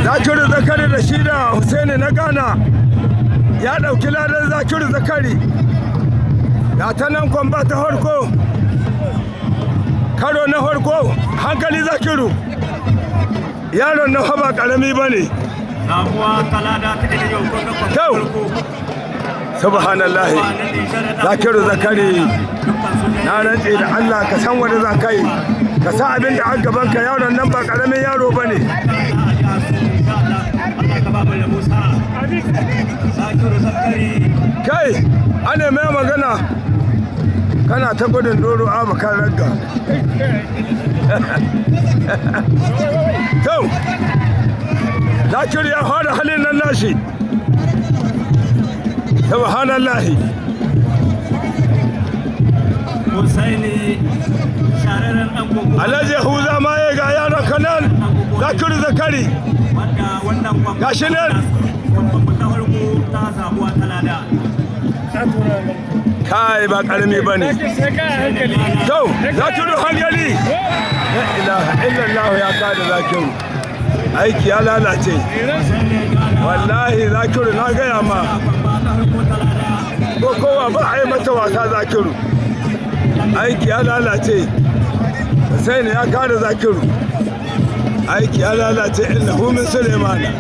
Zakiru Zakari da shi da Husaini na Ghana ya ɗauki ladan Zakiru Zakari. Ga ta nan kwamba ta harko, karo na harko, hankali Zakiru. Yaron na haba ƙarami ba ne. Kyau! Subhanallah, Zakiru Zakari, na rantse da Allah ka san wanda za ka yi, ka sa abin da an gaban ka, yaron nan ba ƙaramin yaro ba ne. Kai, ana mai magana, kana ta gudun doro a bakan ragga. Kyau, Zakiru ya fara halin nan nashi. Subhanallahi. Husaini shararren dan gogo. Alhaji Huza ma ya ga yaron kanan Zakiru Zakari. Gashi nan. Kai ba karami bane. To, Zakiru hankali. La ilaha illallah ya kada Zakiru. Aiki ya lalace. Wallahi Zakiru na gaya ma. Ko kowa ba a yi mata wasa Zakiru. Aiki ya lalace. Sai ne ya kada Zakiru. Aiki ya lalace innahu min Sulaimana.